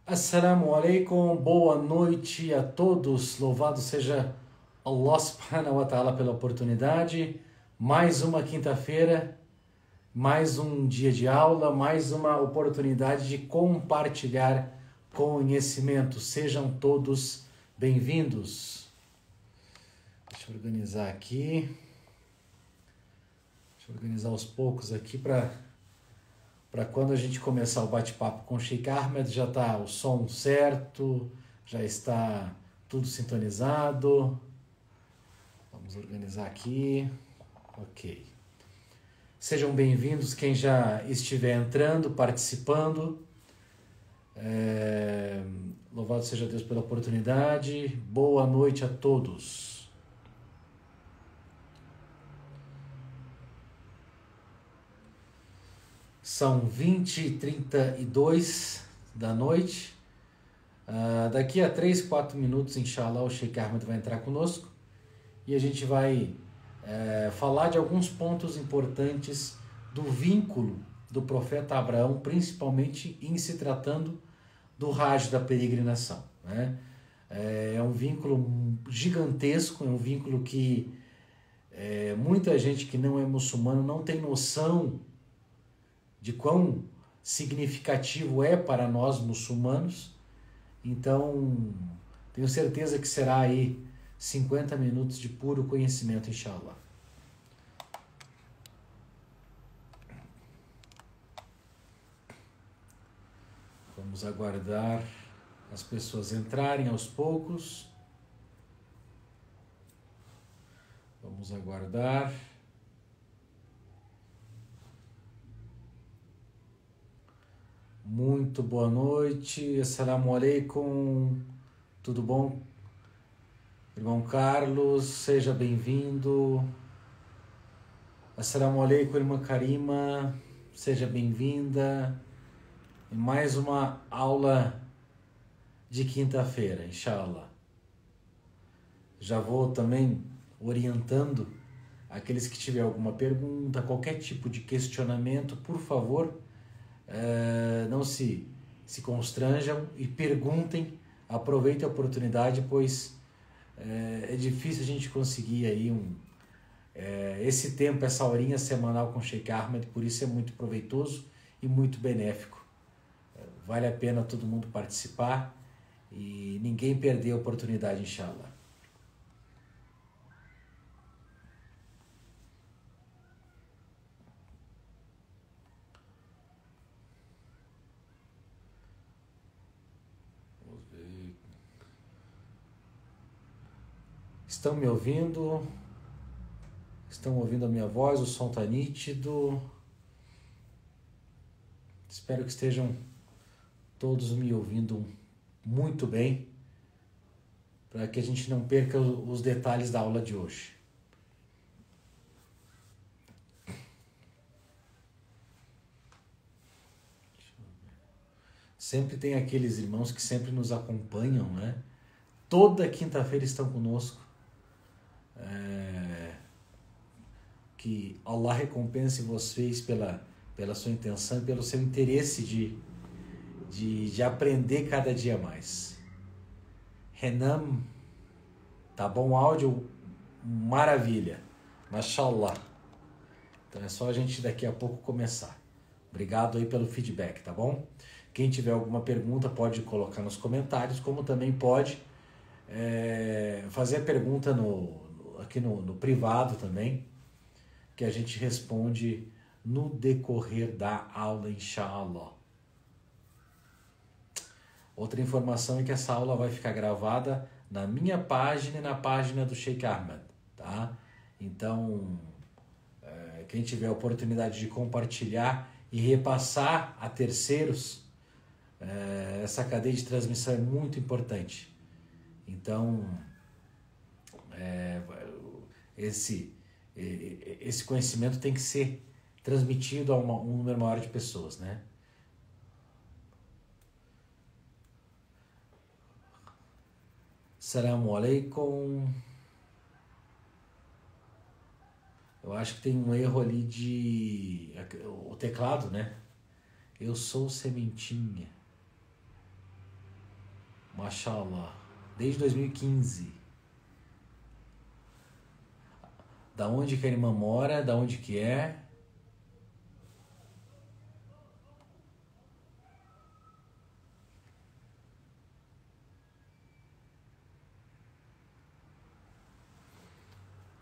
Assalamu alaikum, boa noite a todos. Louvado seja Allah subhanahu wa ta'ala pela oportunidade. Mais uma quinta-feira, mais um dia de aula, mais uma oportunidade de compartilhar conhecimento. Sejam todos bem-vindos. Deixa eu organizar aqui. Deixa eu organizar aos poucos aqui para quando a gente começar o bate-papo com o Sheikh Ahmed, já está o som certo, já está tudo sintonizado. Vamos organizar aqui. Ok. Sejam bem-vindos quem já estiver entrando, participando. Louvado seja Deus pela oportunidade. Boa noite a todos. São 20h32 da noite. Daqui a 3, 4 minutos, inshallah, o Sheikh Ahmed vai entrar conosco e a gente vai falar de alguns pontos importantes do vínculo do profeta Abraão, principalmente em se tratando do Hajj, da peregrinação, né? É um vínculo gigantesco, é um vínculo que muita gente que não é muçulmano não tem noção de quão significativo é para nós muçulmanos. Então, tenho certeza que será aí 50 minutos de puro conhecimento, inshallah. Vamos aguardar as pessoas entrarem aos poucos. Vamos aguardar. Muito boa noite, assalamu alaikum, tudo bom? Irmão Carlos, seja bem-vindo. Assalamu alaikum, irmã Karima, seja bem-vinda. Em mais uma aula de quinta-feira, inshallah. Já vou também orientando aqueles que tiverem alguma pergunta, qualquer tipo de questionamento, por favor, não se constranjam e perguntem, aproveitem a oportunidade, pois é difícil a gente conseguir aí esse tempo, essa horinha semanal com o Sheikh Ahmed, por isso é muito proveitoso e muito benéfico. Vale a pena todo mundo participar e ninguém perder a oportunidade, inshallah. Estão me ouvindo? Estão ouvindo a minha voz? O som está nítido? Espero que estejam todos me ouvindo muito bem, para que a gente não perca os detalhes da aula de hoje. Sempre tem aqueles irmãos que sempre nos acompanham, né? Toda quinta-feira estão conosco. Que Allah recompense vocês pela sua intenção e pelo seu interesse de aprender cada dia mais. Renan, tá bom o áudio? Maravilha, mashallah. Então é só a gente daqui a pouco começar. Obrigado aí pelo feedback, tá bom? Quem tiver alguma pergunta pode colocar nos comentários, como também pode fazer a pergunta aqui no privado também, que a gente responde no decorrer da aula, inshallah. Outra informação é que essa aula vai ficar gravada na minha página e na página do Sheikh Ahmed, tá? Então, quem tiver a oportunidade de compartilhar e repassar a terceiros, essa cadeia de transmissão é muito importante. Então, esse conhecimento tem que ser transmitido a um número maior de pessoas, né? Assalamu alaikum. Eu acho que tem um erro ali o teclado, né? Eu sou sementinha. Mashallah. Desde 2015. Da onde que a irmã mora? Da onde que é?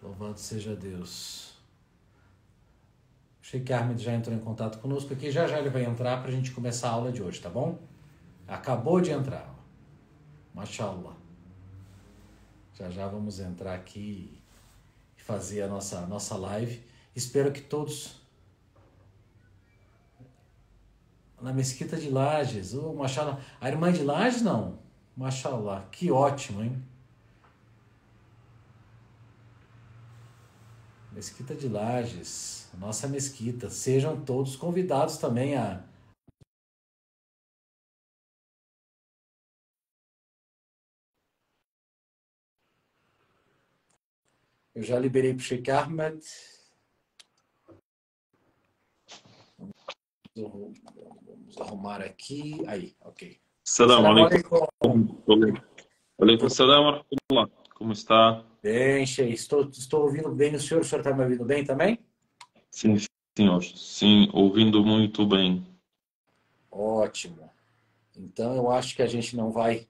Louvado seja Deus. O Sheikh Ahmed já entrou em contato conosco aqui. Já já ele vai entrar para a gente começar a aula de hoje, tá bom? Acabou de entrar. Mashallah. Já já vamos entrar aqui e fazer a nossa live. Espero que todos... Na Mesquita de Lages. Oh, Mashallah. A irmã de Lages, não? Mashallah. Que ótimo, hein? Mesquita de Lages. Nossa mesquita. Sejam todos convidados também a... Eu já liberei para o Sheikh Ahmed. Vamos arrumar aqui. Aí, ok. Assalamu alaikum. Alaikum. Alaikum salam wa rahmatullah. Como está? Bem, Sheikh. Estou ouvindo bem o senhor está me ouvindo bem também? Sim, senhor. Sim, ouvindo muito bem. Ótimo. Então, eu acho que a gente não vai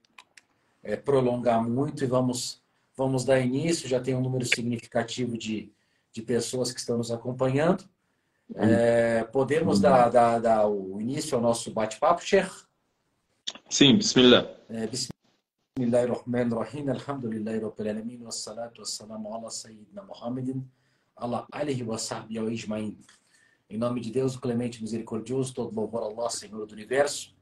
prolongar muito e vamos dar início. Já tem um número significativo de pessoas que estão nos acompanhando. Podemos dar o início ao nosso bate-papo, Sheikh? Sim, bismillah. Bismillahirrahmanirrahim. Alhamdulillahi rabbil alamin. Wassalatu wassalamu ala sayyidina Muhammadin. Ala alihi wa sahbihi wa ijma'in. Em nome de Deus, o clemente e misericordioso, todo louvor a Allah, Senhor do Universo.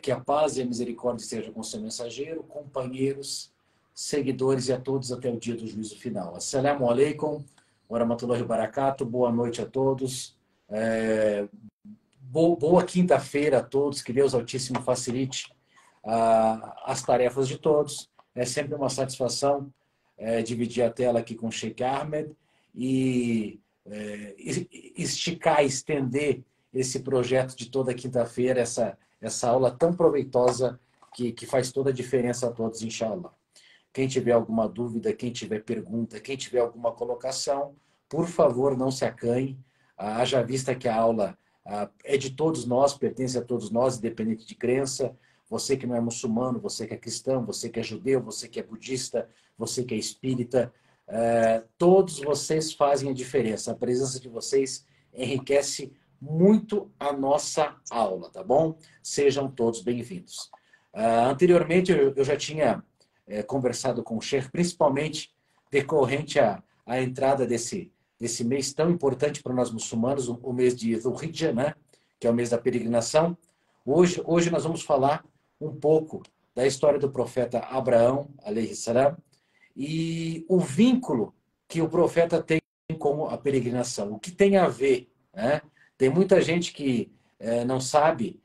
Que a paz e a misericórdia estejam com seu mensageiro, companheiros, seguidores e a todos até o dia do juízo final. Assalamu alaikum wa rahmatullahi wa barakatuh. Boa noite a todos. Boa quinta-feira a todos. Que Deus Altíssimo facilite as tarefas de todos. É sempre uma satisfação dividir a tela aqui com o Sheikh Ahmed e esticar, estender esse projeto de toda quinta-feira, essa aula tão proveitosa que faz toda a diferença a todos, inshallah. Quem tiver alguma dúvida, quem tiver pergunta, quem tiver alguma colocação, por favor, não se acanhe. Haja vista que a aula é de todos nós, pertence a todos nós, independente de crença. Você que não é muçulmano, você que é cristão, você que é judeu, você que é budista, você que é espírita, todos vocês fazem a diferença. A presença de vocês enriquece muito a nossa aula, tá bom? Sejam todos bem-vindos. Anteriormente, eu já tinha conversado com o Sheikh, principalmente decorrente à entrada desse mês tão importante para nós muçulmanos, o mês de Dhul Hijjah, né? Que é o mês da peregrinação. Hoje nós vamos falar um pouco da história do profeta Abraão, alayhi salam, e o vínculo que o profeta tem com a peregrinação. O que tem a ver, né? Tem muita gente que não sabe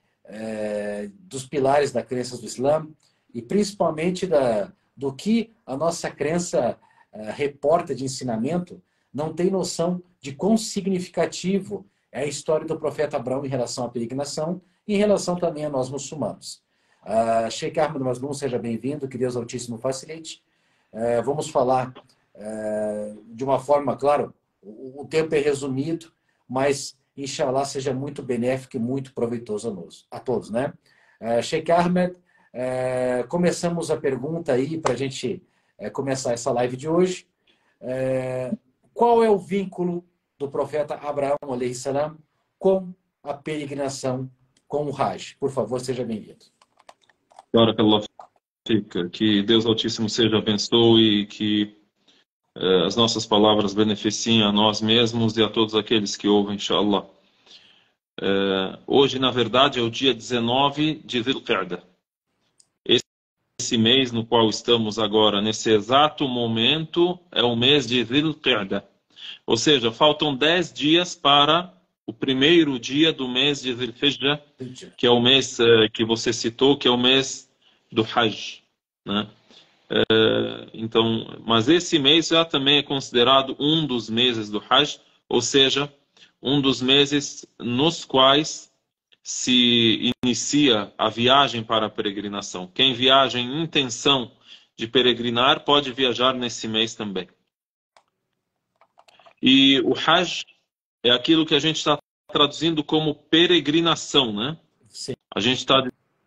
dos pilares da crença do Islã e principalmente do que a nossa crença reporta de ensinamento, não tem noção de quão significativo é a história do profeta Abraão em relação à peregrinação e em relação também a nós muçulmanos. Sheikh Ahmed Mazloum, seja bem-vindo, que Deus Altíssimo facilite. Vamos falar de uma forma, claro, o tempo é resumido, mas inshallah seja muito benéfico e muito proveitoso a todos, né? Sheikh Ahmed, começamos a pergunta aí para a gente começar essa live de hoje. Qual é o vínculo do profeta Abraão, alayhi salam, com a peregrinação, com o Hajj? Por favor, seja bem-vindo. Barakallahu fik. Que Deus Altíssimo seja abençoe e que as nossas palavras beneficiem a nós mesmos e a todos aqueles que ouvem, inshallah. Hoje, na verdade, é o dia 19 de Dhul Qa'dah. Esse mês no qual estamos agora, nesse exato momento, é o mês de Dhul Qa'dah. Ou seja, faltam 10 dias para o primeiro dia do mês de Dhul Hijjah, que é o mês que você citou, que é o mês do Hajj, né? Então, mas esse mês já também é considerado um dos meses do Hajj, ou seja, um dos meses nos quais se inicia a viagem para a peregrinação. Quem viaja em intenção de peregrinar pode viajar nesse mês também. E o Hajj é aquilo que a gente está traduzindo como peregrinação, né? Sim. A gente está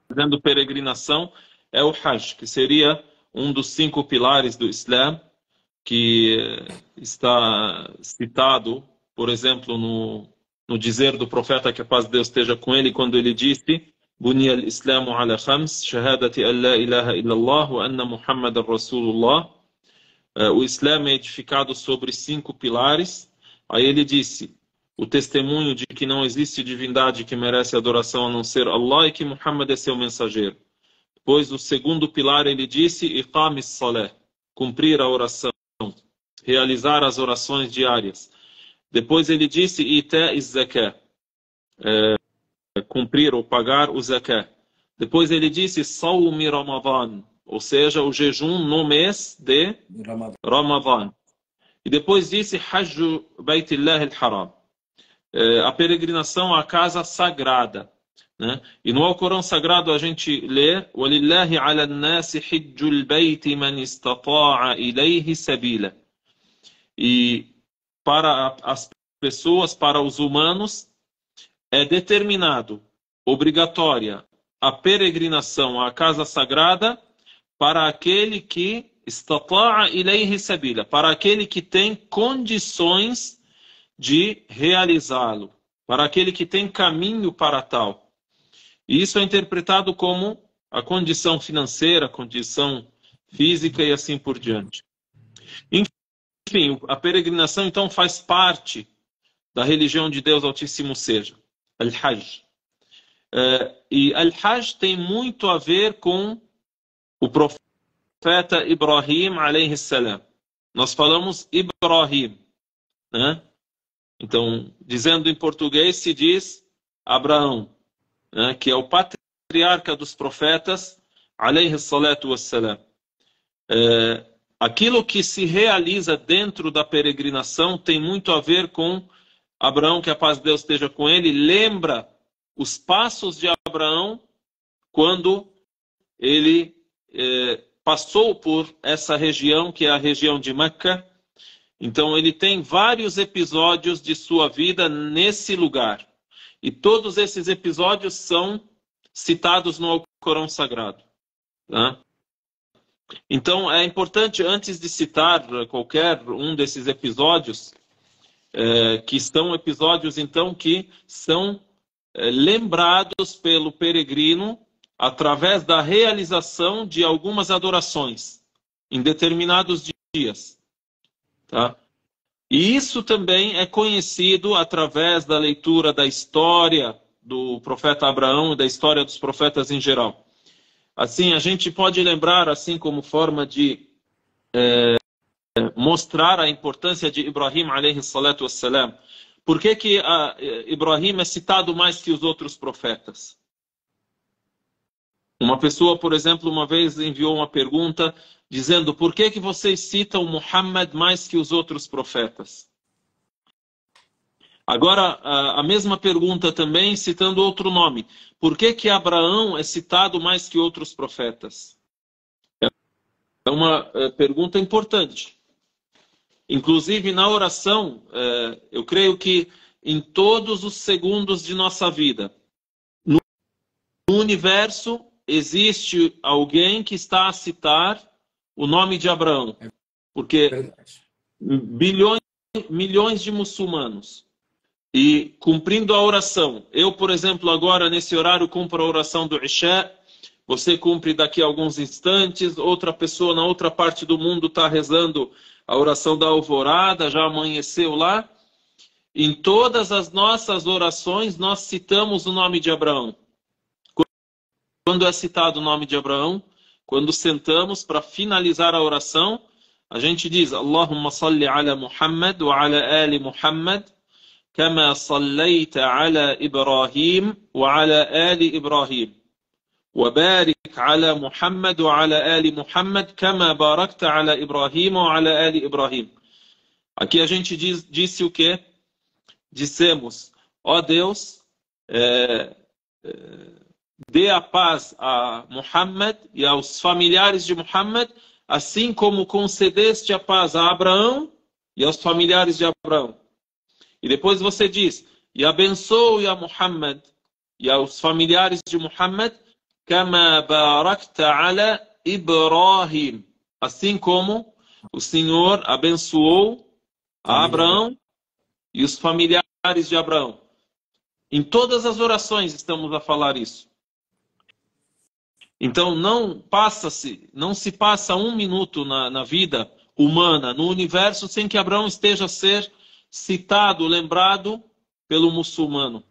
dizendo peregrinação é o Hajj, que seria um dos 5 pilares do Islã, que está citado, por exemplo, no dizer do profeta, que a paz de Deus esteja com ele, quando ele disse: Bunya al-Islamu ala khams, shahadati an la ilaha illallah wa anna Muhammadan Rasulullah. O Islã é edificado sobre 5 pilares. Aí ele disse: o testemunho de que não existe divindade que merece adoração a não ser Allah e que Muhammad é seu mensageiro. Depois, o segundo pilar, ele disse: Iqamis salah, cumprir a oração, realizar as orações diárias. Depois ele disse: Ita'iz zakah, cumprir ou pagar o zakah. Depois ele disse: Sawmi Ramadan, ou seja, o jejum no mês de Ramadan. E depois disse: Hajj Baitillah al-Haram, a peregrinação à casa sagrada, né? E no Alcorão Sagrado a gente lê: وَلِلَّهِ عَلَى النَّاسِ حِجُّ الْبَيْتِ مَنِ اسْتَطَاعَ إِلَيْهِ سَبِيلًا. E para as pessoas, para os humanos, é determinado, obrigatória, a peregrinação à casa sagrada para aquele que istata'a ilayhi sabila, para aquele que tem condições de realizá-lo, para aquele que tem caminho para tal. E isso é interpretado como a condição financeira, a condição física e assim por diante. Enfim, a peregrinação então faz parte da religião de Deus Altíssimo seja, Al-Hajj. E Al-Hajj tem muito a ver com o profeta Ibrahim alayhi salam. Nós falamos Ibrahim, né? Então, dizendo em português, se diz Abraão, né? Que é o patriarca dos profetas alayhi salatu wassalam. Aquilo que se realiza dentro da peregrinação tem muito a ver com Abraão, que a paz de Deus esteja com ele, lembra os passos de Abraão quando ele passou por essa região, que é a região de Meca. Então ele tem vários episódios de sua vida nesse lugar. E todos esses episódios são citados no Alcorão Sagrado, né? Então é importante, antes de citar qualquer um desses episódios, que são episódios então que são lembrados pelo peregrino através da realização de algumas adorações em determinados dias, tá? E isso também é conhecido através da leitura da história do profeta Abraão e da história dos profetas em geral. Assim, a gente pode lembrar, assim como forma de mostrar a importância de Ibrahim alayhi salatu wassalam. Por que Ibrahim é citado mais que os outros profetas? Uma pessoa, por exemplo, uma vez enviou uma pergunta dizendo: por que vocês citam Muhammad mais que os outros profetas? Agora, a mesma pergunta também citando outro nome. Por que Abraão é citado mais que outros profetas? É uma pergunta importante. Inclusive, na oração, eu creio que em todos os segundos de nossa vida, no universo, existe alguém que está a citar o nome de Abraão. Porque milhões de muçulmanos. E cumprindo a oração. Eu, por exemplo, agora nesse horário cumpro a oração do Isha. Você cumpre daqui a alguns instantes. Outra pessoa na outra parte do mundo está rezando a oração da alvorada, já amanheceu lá. Em todas as nossas orações nós citamos o nome de Abraão. Quando é citado o nome de Abraão, quando sentamos para finalizar a oração, a gente diz: Allahumma salli ala Muhammad wa ala ali Muhammad, kama sallaita ala Ibrahim wa ala ali Ibrahim. وبارك على محمد وعلى آل محمد كما باركت على إبراهيم وعلى آل إبراهيم. Aqui a gente disse o quê? Dissemos: ó Deus, dê a paz a Muhammad e aos familiares de Muhammad, assim como concedeste a paz a Abraão e aos familiares de Abraão. E depois você diz, e abençoe a Muhammad e aos familiares de Muhammad, kama barakta ala Ibrahim, assim como o Senhor abençoou a Abraão e os familiares de Abraão. Em todas as orações estamos a falar isso. Então não se passa um minuto na vida humana, no universo, sem que Abraão esteja a ser citado, lembrado pelo muçulmano.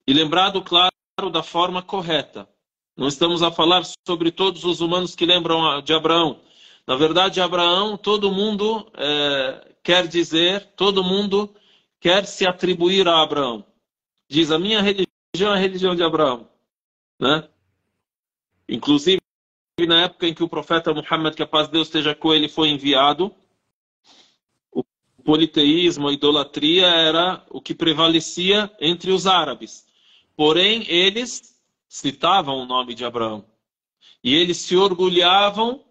E lembrado, claro, da forma correta. Não estamos a falar sobre todos os humanos que lembram de Abraão. Na verdade, Abraão, todo mundo quer dizer, todo mundo quer se atribuir a Abraão. Diz, a minha religião é a religião de Abraão. Né? Inclusive, na época em que o profeta Muhammad, que a paz de Deus esteja com ele, foi enviado, o politeísmo, a idolatria era o que prevalecia entre os árabes. Porém, eles citavam o nome de Abraão. E eles se orgulhavam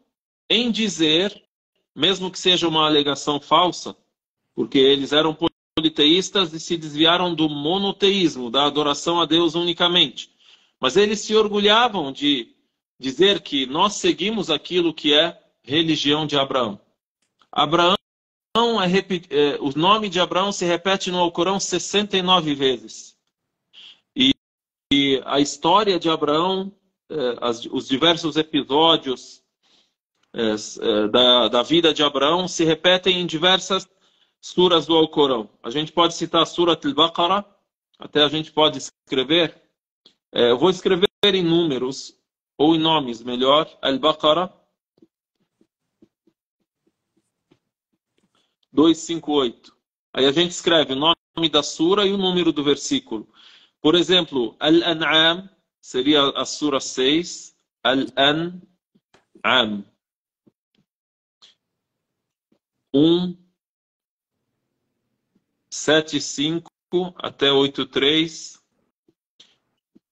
em dizer, mesmo que seja uma alegação falsa, porque eles eram politeístas e se desviaram do monoteísmo, da adoração a Deus unicamente. Mas eles se orgulhavam de dizer que nós seguimos aquilo que é religião de Abraão. Abraão o nome de Abraão se repete no Alcorão 69 vezes. E a história de Abraão, os diversos episódios da vida de Abraão se repetem em diversas suras do Alcorão. A gente pode citar a Surat al-Baqarah, até a gente pode escrever. Eu vou escrever em números, ou em nomes, melhor. Al-Baqarah 258. Aí a gente escreve o nome da sura e o número do versículo. Por exemplo, Al-An'am seria a sura 6. Al-An'am 1, 7, 5 até 8, 3.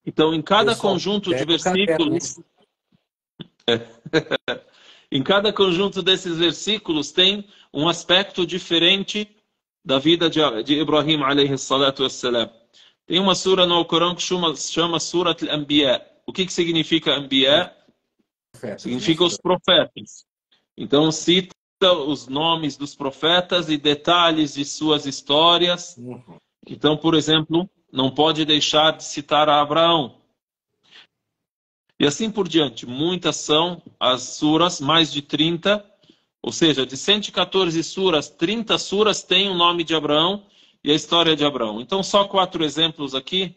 Então, em cada conjunto de versículos, em cada conjunto desses versículos tem um aspecto diferente da vida de Ibrahim alayhi salatu wassalam. Tem uma sura no Alcorão que chama Surat al-Anbiya. O que significa Anbiya? Significa os profetas. Então cita os nomes dos profetas e detalhes de suas histórias. Então, por exemplo, não pode deixar de citar a Abraão. E assim por diante. Muitas são as suras, mais de 30. Ou seja, de 114 suras, 30 suras têm o nome de Abraão e a história de Abraão. Então, só 4 exemplos aqui.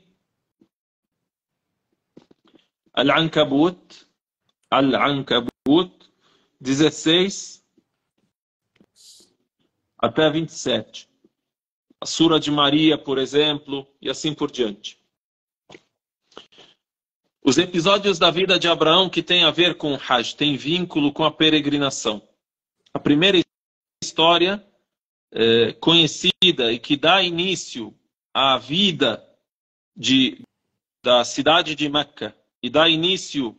Al-Ankabut, 16 até 27. A Sura de Maria, por exemplo, e assim por diante. Os episódios da vida de Abraão que tem a ver com o Hajj, tem vínculo com a peregrinação. A primeira história conhecida e que dá início à vida da cidade de Meca e dá início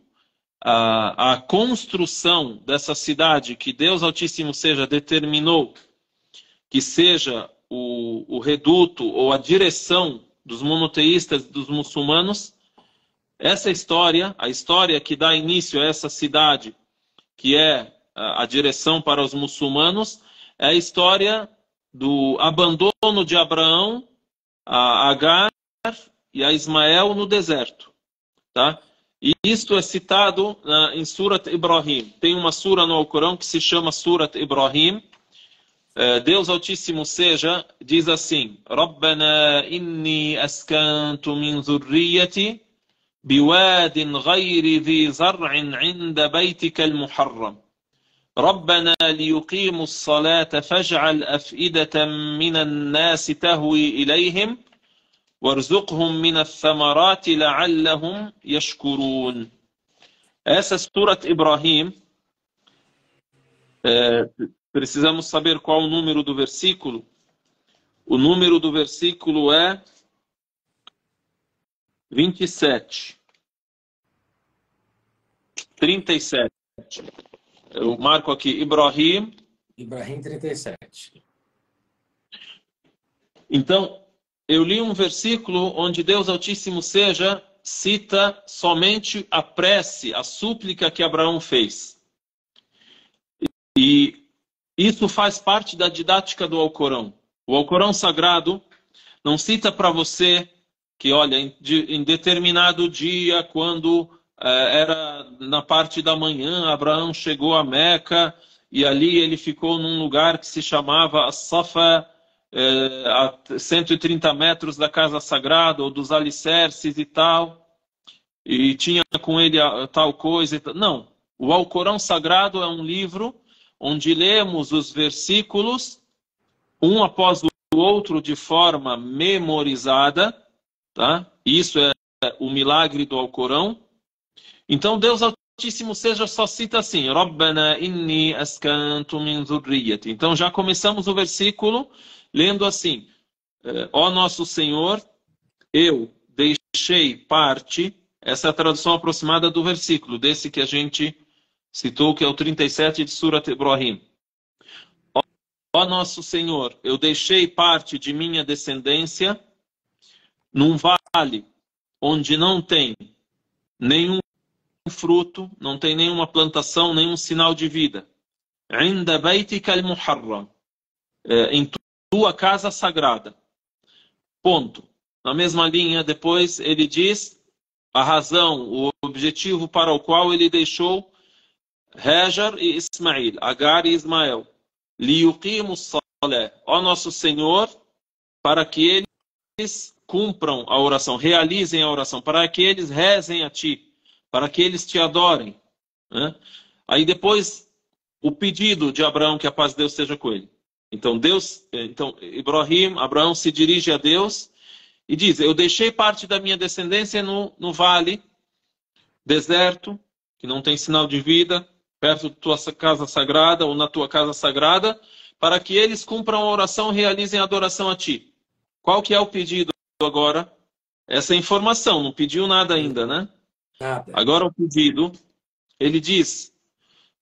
à construção dessa cidade que Deus Altíssimo determinou que seja o reduto ou a direção dos monoteístas, dos muçulmanos. Essa história, a história que dá início a essa cidade, que é a direção para os muçulmanos, é a história do abandono de Abraão a Agar e a Ismael no deserto. Tá? E isto é citado em Surat Ibrahim. Tem uma sura no Alcorão que se chama Surat Ibrahim. Deus Altíssimo diz assim: Rabbana inni askantu min zurriyati biwadin ghayri dhi zar'in 'inda baytika al-muharram. ربنا ليقيموا الصلاة فاجعل أفئدة من الناس تهوي إليهم وارزقهم من الثمرات لعلهم يشكرون. Essa Surat Ibrahim, precisamos saber qual o número do versículo. O número do versículo é 27. 37. Eu marco aqui Ibrahim. Ibrahim 37. Então, eu li um versículo onde Deus Altíssimo seja cita somente a prece, a súplica que Abraão fez. E isso faz parte da didática do Alcorão. O Alcorão Sagrado não cita para você que, olha, em determinado dia, quando era na parte da manhã, Abraão chegou a Meca e ali ele ficou num lugar que se chamava As-Safa, a 130 metros da Casa Sagrada, ou dos alicerces e tal, e tinha com ele tal coisa. Não, o Alcorão Sagrado é um livro onde lemos os versículos, um após o outro, de forma memorizada, tá? Isso é o milagre do Alcorão. Então Deus Altíssimo seja só cita assim, Rabbana inni askantu min dhurriyyati. Então já começamos o versículo lendo assim, ó nosso Senhor, eu deixei parte, essa é a tradução aproximada do versículo, desse que a gente citou, que é o 37 de Surat Ibrahim. Ó nosso Senhor, eu deixei parte de minha descendência num vale onde não tem nenhum fruto, não tem nenhuma plantação, nenhum sinal de vida. Inda baytika al-muharram, em tua casa sagrada. Ponto. Na mesma linha, depois ele diz a razão, o objetivo para o qual ele deixou Hajar e Ismail, Agar e Ismael. Liyuqimu salah, ó nosso Senhor, para que eles cumpram a oração, realizem a oração, para que eles rezem a ti, para que eles te adorem. Né? Aí depois o pedido de Abraão, que a paz de Deus seja com ele. Então Abraão se dirige a Deus e diz, eu deixei parte da minha descendência no vale, deserto, que não tem sinal de vida, perto de tua casa sagrada ou na tua casa sagrada, para que eles cumpram a oração e realizem a adoração a ti. Qual que é o pedido agora? Essa informação, não pediu nada ainda, né? Nada. Agora o pedido, ele diz,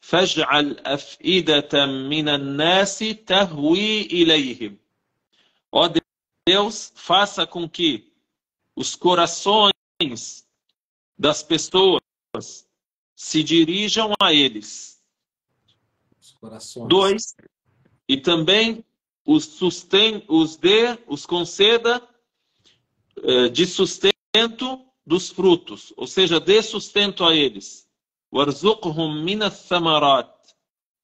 فَاجْعَلْ أَفْئِدَةً مِنَ النَّاسِ تَهْوِي إِلَيْهِمْ. Ó Deus, faça com que os corações das pessoas se dirijam a eles. Os corações. 2. E também os conceda de sustento dos frutos, ou seja, dê sustento a eles. وَارْزُقْهُمْ مِنَ الثَّمَرَاتِ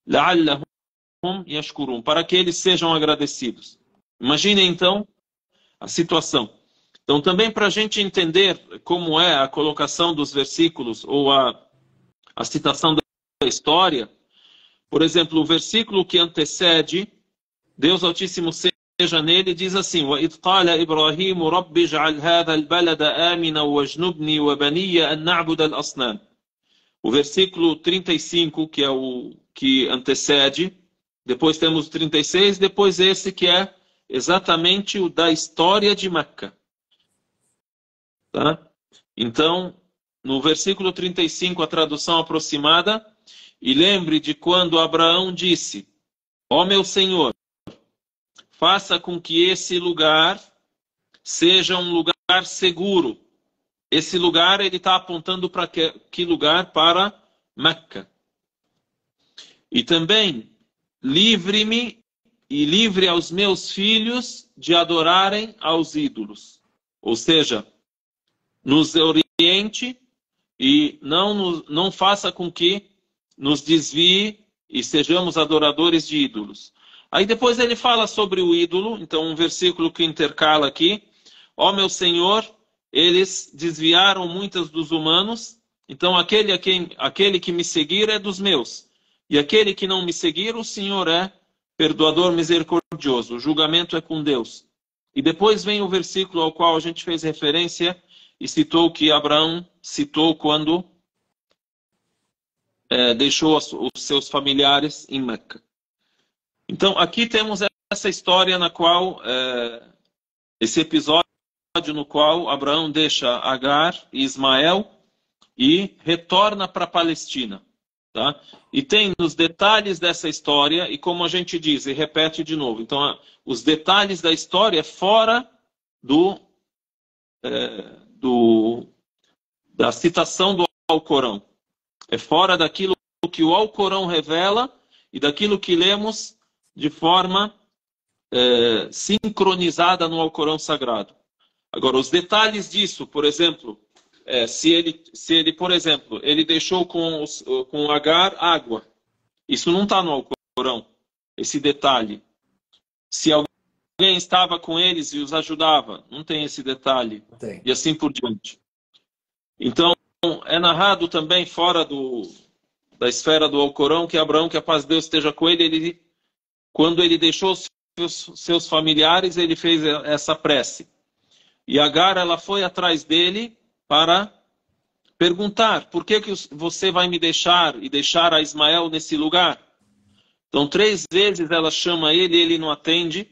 لَعَلَّهُمْ يَشْكُرُونَ, para que eles sejam agradecidos. Imaginem então a situação. Então também para a gente entender como é a colocação dos versículos ou a citação da história, por exemplo, o versículo que antecede, Deus Altíssimo seja nele, diz assim, وَإِذْ قَالَ إِبْرَاهِيمُ رَبِّ اجْعَلْ هَذَا الْبَلَدَ آمِنًا وَاجْنُبْنِي وَبَنِيَّ أَن نَّعْبُدَ الْأَصْنَامَ. O versículo 35, que é o que antecede, depois temos o 36, depois esse que é exatamente o da história de Meca. Tá? Então, no versículo 35, a tradução aproximada, e lembre de quando Abraão disse, ó meu Senhor, faça com que esse lugar seja um lugar seguro. Esse lugar, ele está apontando para que lugar? Para Meca. E também, livre-me e livre aos meus filhos de adorarem aos ídolos. Ou seja, nos oriente e não faça com que nos desvie e sejamos adoradores de ídolos. Aí depois ele fala sobre o ídolo, então um versículo que intercala aqui. Ó meu Senhor, eles desviaram muitos dos humanos, então aquele que me seguir é dos meus. E aquele que não me seguir, o Senhor é perdoador misericordioso. O julgamento é com Deus. E depois vem o versículo ao qual a gente fez referência e citou que Abraão citou quando deixou os seus familiares em Meca. Então aqui temos essa história na qual esse episódio no qual Abraão deixa Agar e Ismael e retorna para a Palestina. Tá? E tem nos detalhes dessa história, e como a gente diz, e repete de novo, então os detalhes da história fora da citação do Alcorão. É fora daquilo que o Alcorão revela e daquilo que lemos de forma sincronizada no Alcorão Sagrado. Agora, os detalhes disso, por exemplo, se ele, por exemplo, ele deixou com Agar água, isso não está no Alcorão, esse detalhe. Se alguém estava com eles e os ajudava, não tem esse detalhe. Tem. E assim por diante. Então, é narrado também fora da esfera do Alcorão que Abraão, que a paz de Deus esteja com ele, quando ele deixou seus familiares, ele fez essa prece. E Agar, ela foi atrás dele para perguntar: por que você vai me deixar e deixar a Ismael nesse lugar? Então, 3 vezes ela chama ele não atende,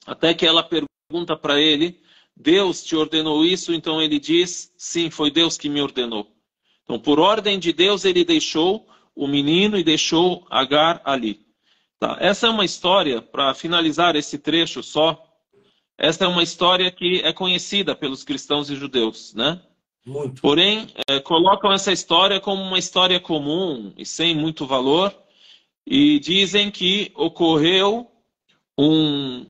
até que ela pergunta para ele: Deus te ordenou isso? Então ele diz: sim, foi Deus que me ordenou. Então, por ordem de Deus, ele deixou o menino e deixou Agar ali. Tá. Essa é uma história, para finalizar esse trecho só, essa é uma história que é conhecida pelos cristãos e judeus, né? Muito. Porém, colocam essa história como uma história comum e sem muito valor, e dizem que ocorreu um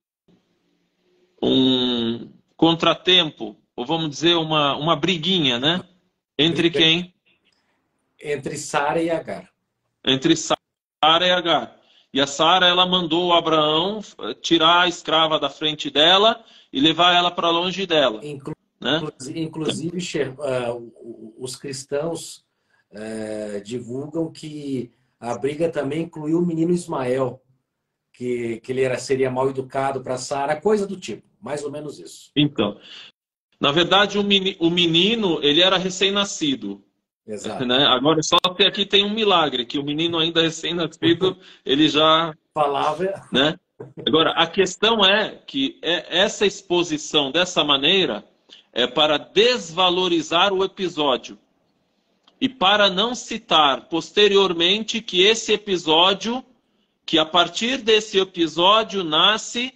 contratempo, ou vamos dizer, uma briguinha, né? Entre quem? Entre Sara e Agar. Entre Sara e Agar. E a Sara, ela mandou Abraão tirar a escrava da frente dela e levar ela para longe dela. Inclusive, os cristãos divulgam que a briga também incluiu o menino Ismael, que ele seria mal educado para Sara, coisa do tipo, mais ou menos isso. Então, na verdade, o menino, ele era recém-nascido. Exato. Né? Agora, só que aqui tem um milagre, que o menino ainda recém-nascido, ele já... Falava... Né? Agora, a questão é que essa exposição dessa maneira é para desvalorizar o episódio e para não citar posteriormente que esse episódio, que a partir desse episódio nasce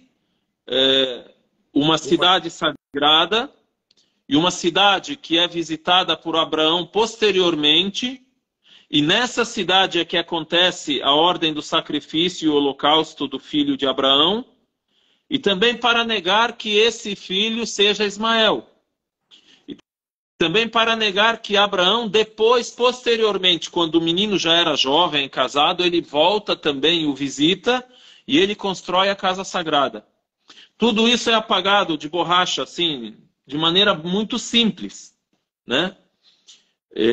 uma cidade sagrada e uma cidade que é visitada por Abraão posteriormente, e nessa cidade é que acontece a ordem do sacrifício e o holocausto do filho de Abraão, e também para negar que esse filho seja Ismael. E também para negar que Abraão, depois, posteriormente, quando o menino já era jovem, casado, ele volta também e o visita, e ele constrói a casa sagrada. Tudo isso é apagado de borracha, assim, de maneira muito simples, né?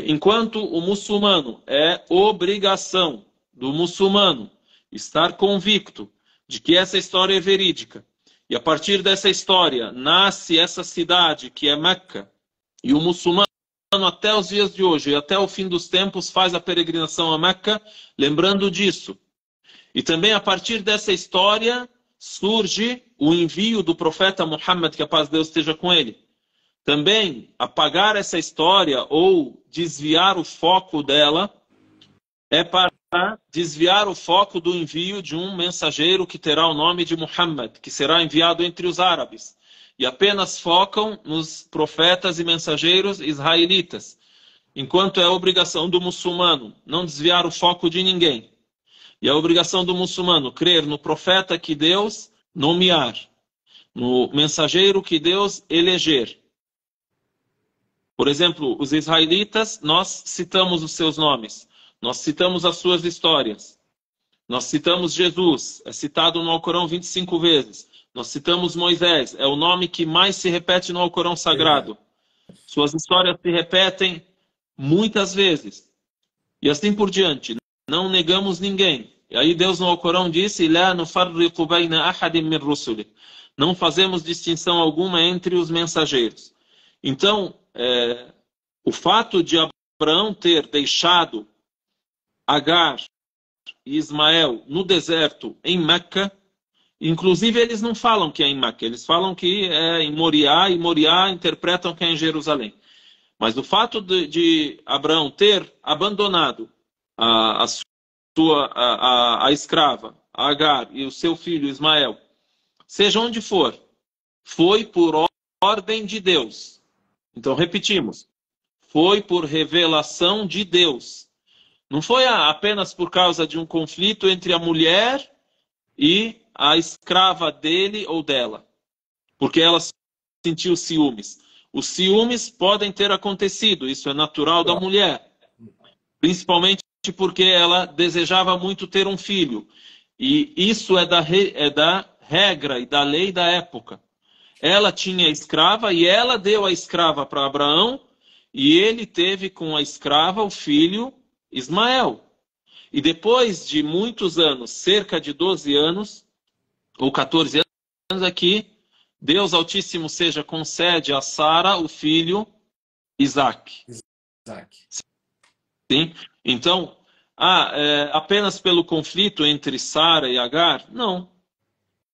Enquanto o muçulmano é obrigação do muçulmano estar convicto de que essa história é verídica, e a partir dessa história nasce essa cidade que é Meca, e o muçulmano até os dias de hoje e até o fim dos tempos faz a peregrinação a Meca, lembrando disso. E também a partir dessa história surge o envio do profeta Muhammad, que a paz de Deus esteja com ele. Também apagar essa história ou desviar o foco dela é para desviar o foco do envio de um mensageiro que terá o nome de Muhammad, que será enviado entre os árabes. E apenas focam nos profetas e mensageiros israelitas, enquanto é a obrigação do muçulmano não desviar o foco de ninguém. E a obrigação do muçulmano crer no profeta que Deus nomear, no mensageiro que Deus eleger. Por exemplo, os israelitas, nós citamos os seus nomes, nós citamos as suas histórias, nós citamos Jesus, é citado no Alcorão 25 vezes, nós citamos Moisés, é o nome que mais se repete no Alcorão Sagrado. Suas histórias se repetem muitas vezes. E assim por diante, não negamos ninguém. E aí Deus no Alcorão disse: "La nufarriqu baina ahadin min rusuli". Não fazemos distinção alguma entre os mensageiros. Então, o fato de Abraão ter deixado Agar e Ismael no deserto em Meca Inclusive, eles não falam que é em Meca, eles falam que é em Moriá, e Moriá interpretam que é em Jerusalém. Mas o fato de Abraão ter abandonado a a escrava, a Agar, e o seu filho Ismael, seja onde for, foi por ordem de Deus. Então, repetimos, foi por revelação de Deus. Não foi apenas por causa de um conflito entre a mulher e a escrava dele ou dela, porque ela sentiu ciúmes. Os ciúmes podem ter acontecido, isso é natural da mulher, principalmente porque ela desejava muito ter um filho. E isso é da regra e da lei da época. Ela tinha escrava e ela deu a escrava para Abraão, e ele teve com a escrava o filho Ismael. E depois de muitos anos, cerca de 12 anos, ou 14 anos aqui, Deus Altíssimo seja, concede a Sara o filho Isaac. Sim? Então, apenas pelo conflito entre Sara e Agar? Não.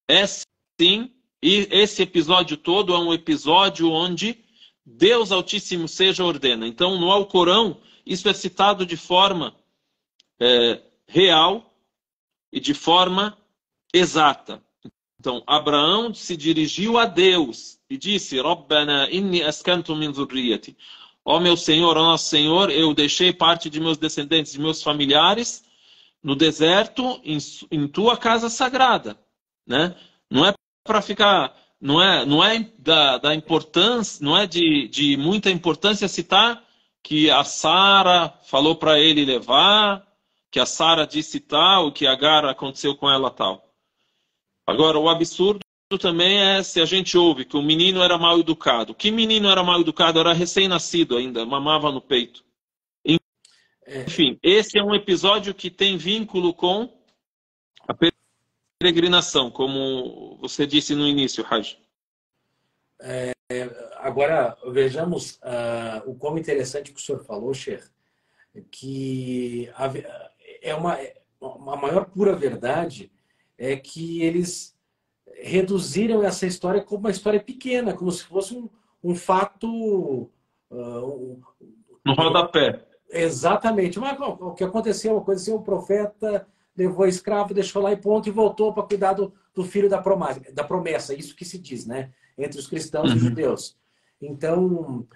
É sim, e esse episódio todo é um episódio onde Deus Altíssimo seja ordena. Então, no Alcorão, isso é citado de forma real e de forma exata. Então, Abraão se dirigiu a Deus e disse: Rabbana inni askantu min dhurriyyati. Ó meu Senhor, ó nosso Senhor, eu deixei parte de meus descendentes, de meus familiares, no deserto, em tua casa sagrada, né? Não é para ficar, não é da importância, não é de muita importância citar que a Sara falou para ele levar, que a Sara disse tal, que Agar aconteceu com ela tal. Agora, o absurdo também é se a gente ouve que o menino era mal educado. Que menino era mal educado? Era recém-nascido ainda, mamava no peito. Enfim, esse é um episódio que tem vínculo com a peregrinação, como você disse no início, Raj. Agora, vejamos o quão interessante que o senhor falou, Sheikh, que a maior pura verdade é que eles reduziram essa história como uma história pequena, como se fosse um fato... no rodapé. Exatamente. Mas o que aconteceu? Aconteceu, o profeta levou a escravo, deixou lá e ponto, e voltou para cuidar do filho da promessa. Isso que se diz, né? Entre os cristãos e os judeus. Então,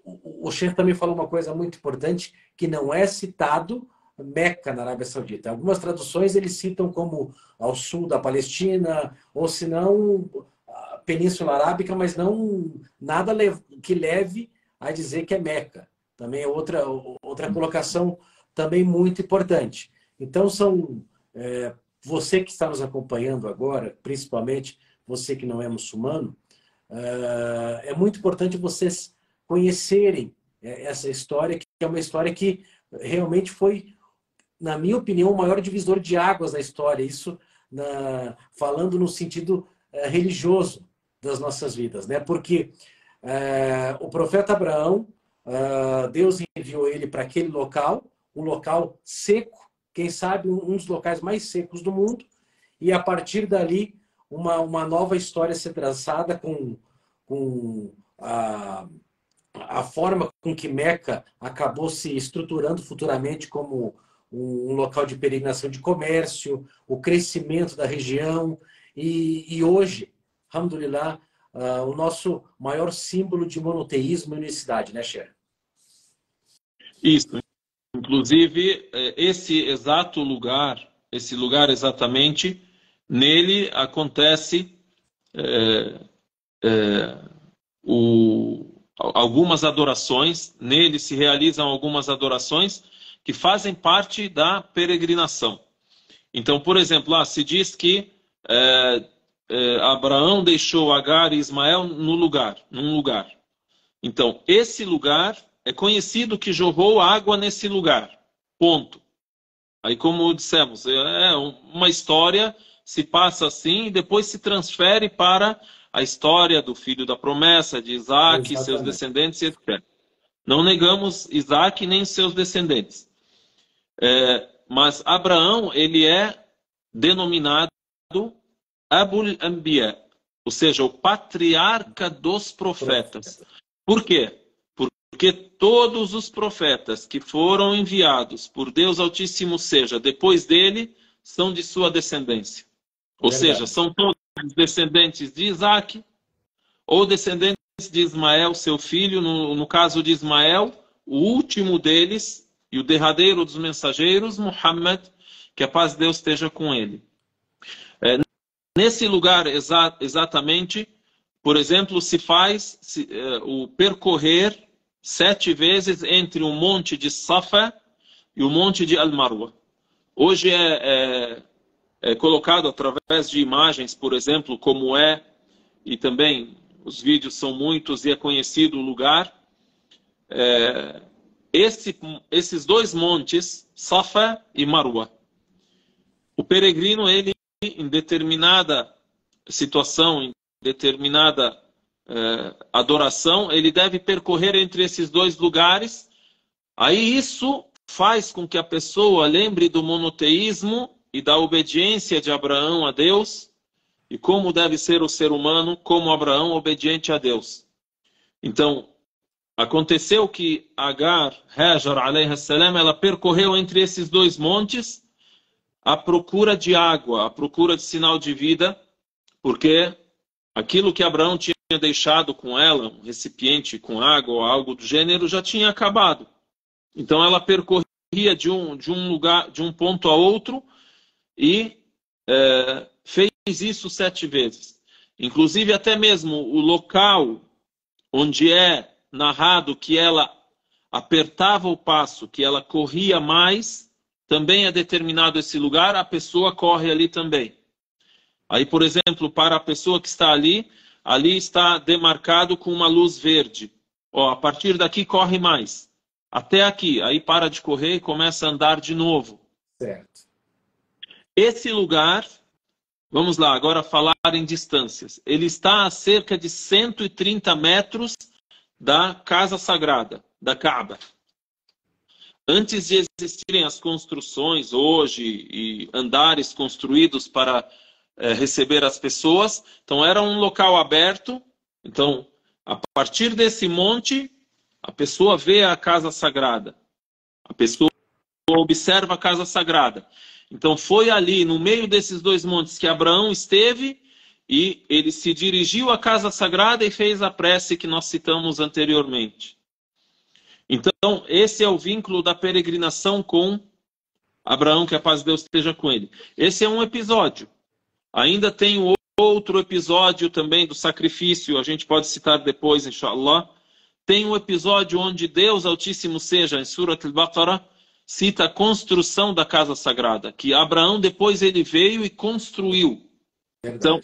o Sheikh também falou uma coisa muito importante, que não é citado Meca, na Arábia Saudita. Algumas traduções eles citam como ao sul da Palestina, ou se não, a Península Arábica, mas não nada que leve a dizer que é Meca. Também é outra colocação também muito importante. Então, você que está nos acompanhando agora, principalmente você que não é muçulmano, é muito importante vocês conhecerem essa história, que é uma história que realmente foi, na minha opinião, o maior divisor de águas da história. Isso falando no sentido religioso das nossas vidas, né? Porque o profeta Abraão, Deus enviou ele para aquele local, um local seco, quem sabe um dos locais mais secos do mundo, e a partir dali uma nova história ser traçada com a forma com que Meca acabou se estruturando futuramente como um local de peregrinação de comércio, o crescimento da região, e hoje, alhamdulillah, o nosso maior símbolo de monoteísmo e unicidade, né, Sheikh? Isso. Inclusive, esse lugar exatamente, nele acontece algumas adorações, nele se realizam algumas adorações que fazem parte da peregrinação. Então, por exemplo, se diz que Abraão deixou Agar e Ismael num lugar. Então, esse lugar é conhecido que jorrou água nesse lugar. Ponto. Aí, como dissemos, uma história se passa assim e depois se transfere para a história do filho da promessa, de Isaac e seus descendentes, etc. Não negamos Isaac nem seus descendentes. Mas Abraão, ele é denominado Abul Anbiya, ou seja, o patriarca dos profetas. Por quê? Porque todos os profetas que foram enviados por Deus Altíssimo seja depois dele, são de sua descendência. Ou seja, são todos descendentes de Isaac, ou descendentes de Ismael, seu filho. No caso de Ismael, o último deles e o derradeiro dos mensageiros, Muhammad, que a paz de Deus esteja com ele. Nesse lugar exatamente, por exemplo, se faz o percorrer 7 vezes entre o monte de Safa e o monte de Al-Marwa. Hoje é colocado através de imagens, por exemplo, como e também os vídeos são muitos e é conhecido o lugar. Esses 2 montes, Safa e Marwa. O peregrino, ele, em determinada situação, em determinada adoração, ele deve percorrer entre esses 2 lugares. Aí isso faz com que a pessoa lembre do monoteísmo e da obediência de Abraão a Deus, e como deve ser o ser humano, como Abraão, obediente a Deus. Então, aconteceu que Agar, Hajar, alayha salam, ela percorreu entre esses 2 montes à procura de água, à procura de sinal de vida, porque aquilo que Abraão tinha deixado com ela, um recipiente com água ou algo do gênero, já tinha acabado. Então ela percorria de um lugar, de um ponto a outro, e fez isso 7 vezes. Inclusive até mesmo o local onde é narrado que ela apertava o passo, que ela corria mais, também é determinado esse lugar, a pessoa corre ali também. Aí, por exemplo, para a pessoa que está ali está demarcado com uma luz verde. A partir daqui corre mais. Até aqui. Aí para de correr e começa a andar de novo. Certo. Esse lugar, vamos lá, agora falar em distâncias. Ele está a cerca de 130 metros da Casa Sagrada, da Kaaba. Antes de existirem as construções hoje e andares construídos para receber as pessoas, então era um local aberto. Então, a partir desse monte, a pessoa vê a Casa Sagrada. A pessoa observa a Casa Sagrada. Então foi ali, no meio desses 2 montes, que Abraão esteve, e ele se dirigiu à Casa Sagrada e fez a prece que nós citamos anteriormente. Então, esse é o vínculo da peregrinação com Abraão, que a paz de Deus esteja com ele. Esse é um episódio. Ainda tem outro episódio também do sacrifício, a gente pode citar depois, inshallah. Tem um episódio onde Deus Altíssimo seja, em Surat al-Baqarah, cita a construção da Casa Sagrada, que Abraão depois ele veio e construiu. Verdade. Então,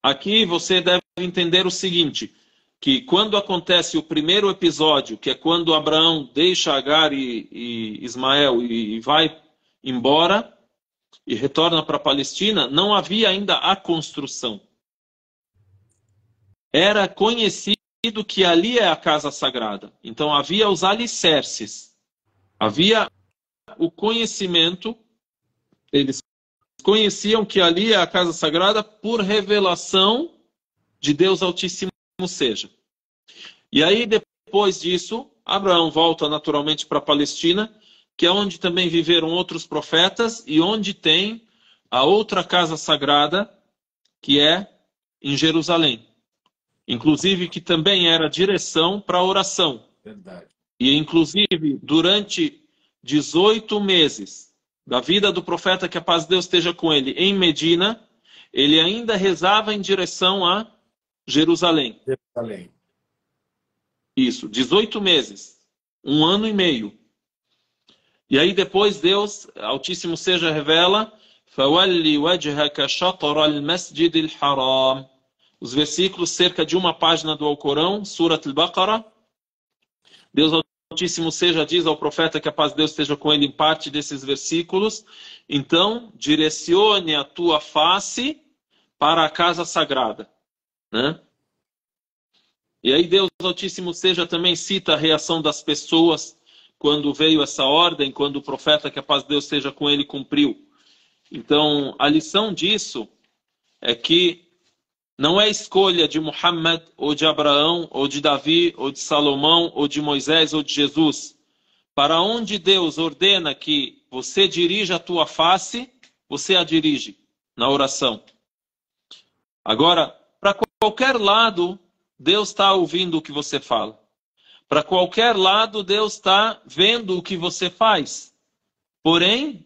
aqui você deve entender o seguinte, que quando acontece o primeiro episódio, que é quando Abraão deixa Agar e Ismael e vai embora e retorna para a Palestina, não havia ainda a construção. Era conhecido que ali é a Casa Sagrada. Então havia os alicerces. Havia o conhecimento, eles conheciam que ali é a Casa Sagrada por revelação de Deus Altíssimo seja. E aí, depois disso, Abraão volta naturalmente para a Palestina, que é onde também viveram outros profetas e onde tem a outra Casa Sagrada, que é em Jerusalém. Inclusive, que também era direção para a oração. Verdade. E, inclusive, durante 18 meses da vida do profeta, que a paz de Deus esteja com ele, em Medina, ele ainda rezava em direção a Jerusalém. Jerusalém. Isso, 18 meses. 1 ano e meio. E aí depois Deus, Altíssimo seja, revela فَوَلِّ وَجْهَكَ شَطْرَ الْمَسْجِدِ الْحَرَامِ. Os versículos, cerca de uma página do Alcorão, Surat al-Baqarah. Deus Altíssimo seja diz ao profeta, que a paz de Deus esteja com ele, em parte desses versículos: então direcione a tua face para a casa sagrada, né? E aí Deus Altíssimo seja também cita a reação das pessoas quando veio essa ordem, quando o profeta, que a paz de Deus esteja com ele, cumpriu. Então, a lição disso é que não é escolha de Muhammad, ou de Abraão, ou de Davi, ou de Salomão, ou de Moisés, ou de Jesus. Para onde Deus ordena que você dirija a tua face, você a dirige na oração. Agora, para qualquer lado, Deus está ouvindo o que você fala. Para qualquer lado, Deus está vendo o que você faz. Porém,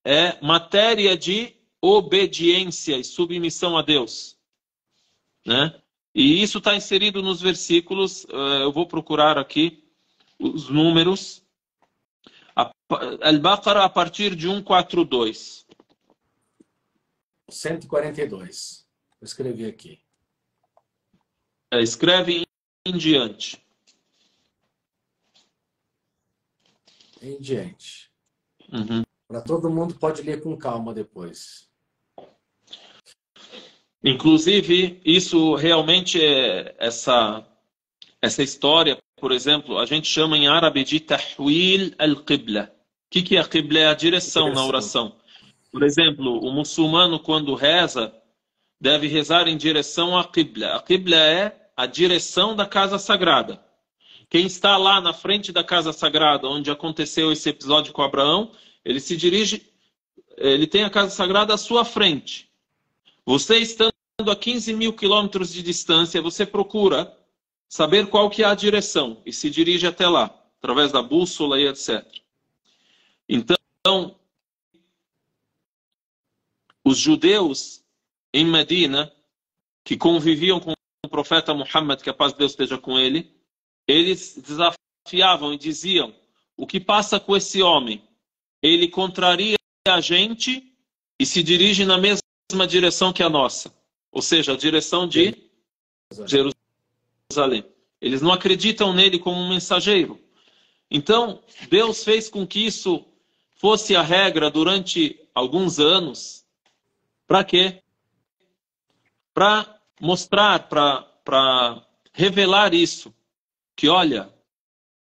é matéria de obediência e submissão a Deus, né? E isso está inserido nos versículos, eu vou procurar aqui os números. Al-Baqarah a partir de 142. 142. Eu escrevi aqui. Escreve em diante. Em diante. Uhum. Para todo mundo pode ler com calma depois. Inclusive, isso realmente é essa história, por exemplo, a gente chama em árabe de tahwil al-qibla. O que é a qibla? É a direção na oração. Por exemplo, o muçulmano, quando reza, deve rezar em direção à qibla. A qibla é a direção da casa sagrada. Quem está lá na frente da casa sagrada, onde aconteceu esse episódio com Abraão, ele se dirige, ele tem a casa sagrada à sua frente. Você estando a 15 mil quilômetros de distância, você procura saber qual que é a direção e se dirige até lá, através da bússola e etc. Então, os judeus em Medina, que conviviam com o profeta Muhammad, que a paz de Deus esteja com ele, eles desafiavam e diziam: o que passa com esse homem? Ele contraria a gente e se dirige na mesma direção que a nossa. Ou seja, a direção de Jerusalém. Eles não acreditam nele como um mensageiro. Então, Deus fez com que isso fosse a regra durante alguns anos. Para quê? Para mostrar, para revelar isso. Que olha,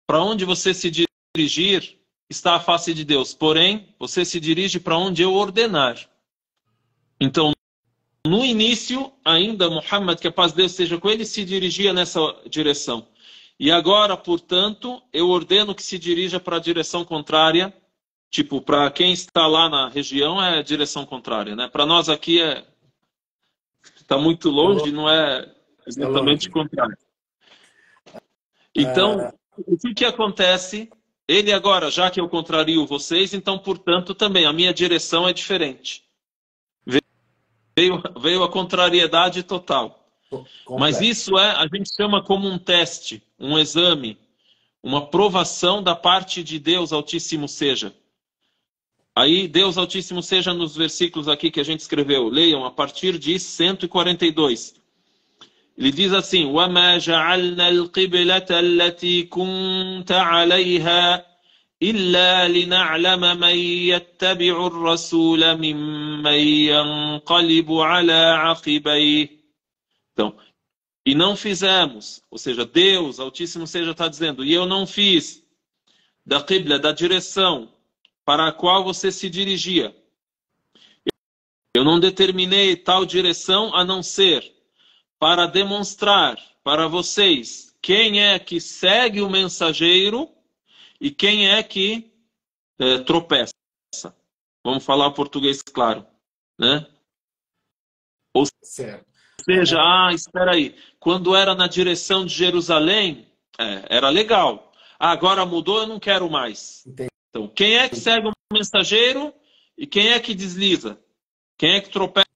para onde você se dirigir está a face de Deus. Porém, você se dirige para onde eu ordenar. Então, no início, ainda Muhammad, que a paz de Deus seja com ele, se dirigia nessa direção. E agora, portanto, eu ordeno que se dirija para a direção contrária. Tipo, para quem está lá na região é a direção contrária, né? Para nós aqui está muito longe, não é exatamente contrário. Então, o que acontece? Ele agora, já que eu contrario vocês, então, portanto, também a minha direção é diferente. Veio a contrariedade total. Mas isso a gente chama como um teste, um exame, uma provação da parte de Deus Altíssimo seja. Aí, Deus Altíssimo seja nos versículos aqui que a gente escreveu. Leiam a partir de 142. Ele diz assim: وَمَا جَعَلْنَا الْقِبْلَةَ الَّتِي كُنْتَ عَلَيْهَا إِلَّا لِنَعْلَمَ مَنْ يَتَّبِعُ الرَّسُولَ مِمَّنْ يَنْقَلِبُ عَلَى عَقِبَيْهِ. Então, e não fizemos, ou seja, Deus Altíssimo seja está dizendo, e eu não fiz da qibla, da direção para a qual você se dirigia. Eu não determinei tal direção a não ser para demonstrar para vocês quem é que segue o mensageiro e quem é que tropeça. Vamos falar português claro, né? Ou seja, espera aí, quando era na direção de Jerusalém, era legal. Agora mudou, eu não quero mais. Então, quem é que segue o mensageiro e quem é que desliza? Quem é que tropeça